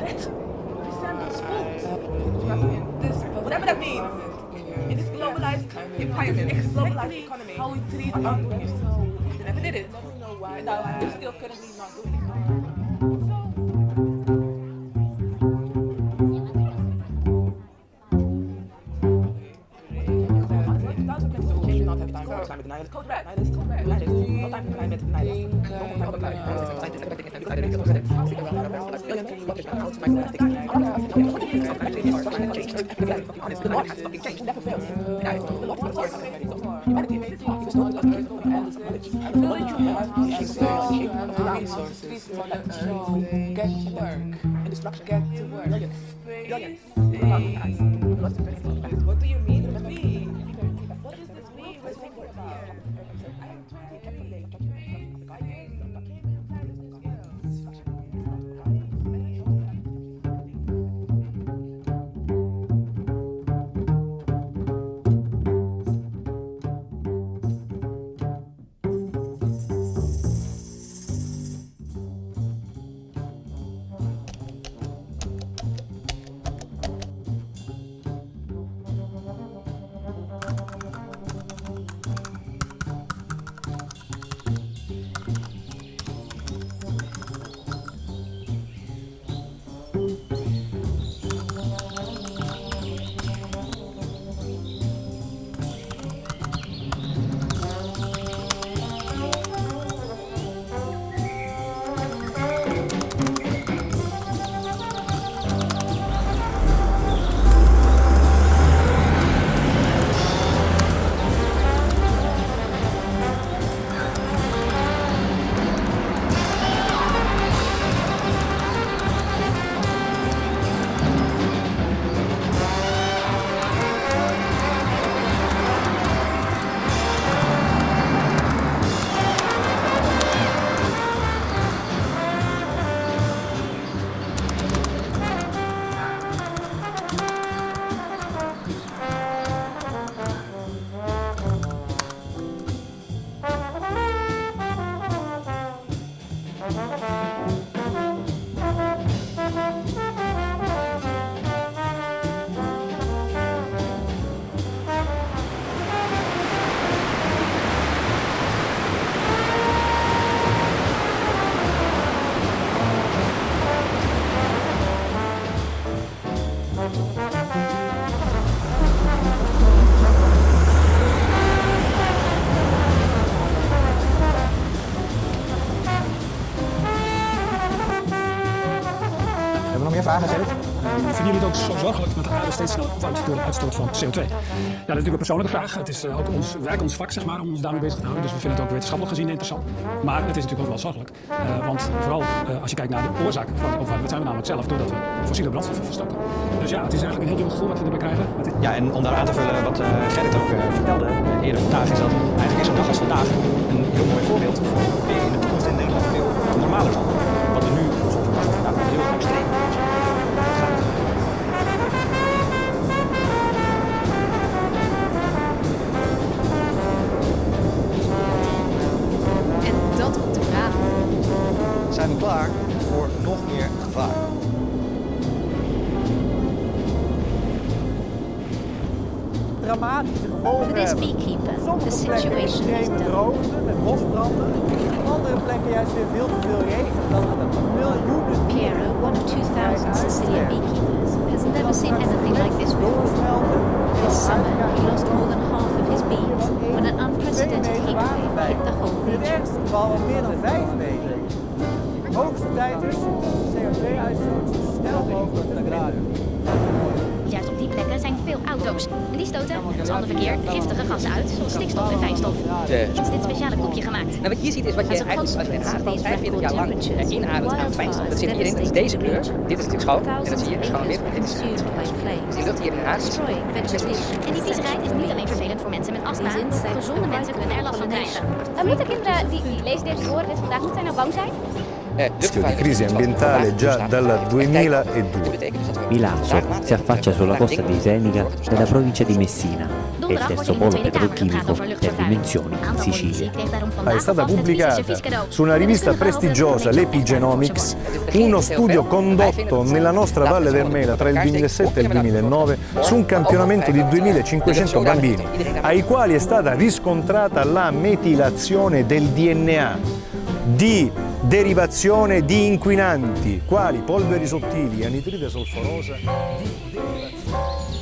that. Resembles food. Whatever that means. In this globalized, globalized economy, how we treat our doing it. They never did it. No, they're still currently not doing it. What do you mean with me? What does this mean? Let's think about Vragen, vinden jullie het ook zo zorgelijk dat de aarde steeds sneller opwarmt door de uitstoot van CO2? Ja, dat is natuurlijk een persoonlijke vraag. Het is ook ons werk, ons vak, zeg maar, om ons daarmee bezig te houden. Dus we vinden het ook wetenschappelijk gezien interessant. Maar het is natuurlijk ook wel zorgelijk. Want vooral als je kijkt naar de oorzaak van de opwarming, dat zijn we namelijk zelf, doordat we fossiele brandstoffen verstoppen. Dus ja, het is eigenlijk een heel dubbel gevoel wat we erbij krijgen. Ja, en om daar aan te vullen wat Gerrit ook vertelde eerder vandaag, is dat eigenlijk is een dag als vandaag een heel mooi voorbeeld voor weer in de toekomst in Nederland veel normaler zal worden. Wat we nu, zoals we vandaag heel extreem gaat. En dat op de vraag: zijn we klaar voor nog meer gevaar? Dramatische gevolgen For this hebben. beekeeper, the Sommige plekken situation is extreme done. droogte met bosbranden. Op andere plekken juist weer veel te veel regen. Dan miljoenen Piero, one of 2,000 Sicilian beekeepers, has never seen anything like this before. This summer, he lost more than half of his bees when an unprecedented heat wave hit the whole In het region. ergste geval al meer dan 5 meter. Hoogste tijd dus om de CO2-uitstoot zo snel mogelijk te verlagen. Juist op die plekken zijn veel auto's. En die stoten, net als ander verkeer, giftige gassen uit, zoals stikstof en fijnstof. Is dit speciale kopje gemaakt? Nou, wat je hier ziet is wat je eigenlijk als je een aardbol 45 jaar lang inademt aan fijnstof. Dat zit hierin, dat is deze kleur. Dit is natuurlijk schoon. En dat zie je, is gewoon wit. Dit is dus die lucht die je in ademt. En die viezigheid is niet alleen vervelend voor mensen met astma. Gezonde mensen kunnen er last van krijgen. Moeten kinderen die lezen dit horen dit vandaag, moeten zij nou bang zijn? Di crisi ambientale già dal 2002. Milazzo si affaccia sulla costa di Senica nella provincia di Messina, è il terzo polo petrolchimico per dimensioni in Sicilia. È stata pubblicata su una rivista prestigiosa, l'Epigenomics, uno studio condotto nella nostra Valle del Mela tra il 2007 e il 2009 su un campionamento di 2500 bambini, ai quali è stata riscontrata la metilazione del DNA di derivazione di inquinanti, quali polveri sottili, anidride solforosa, di derivazione.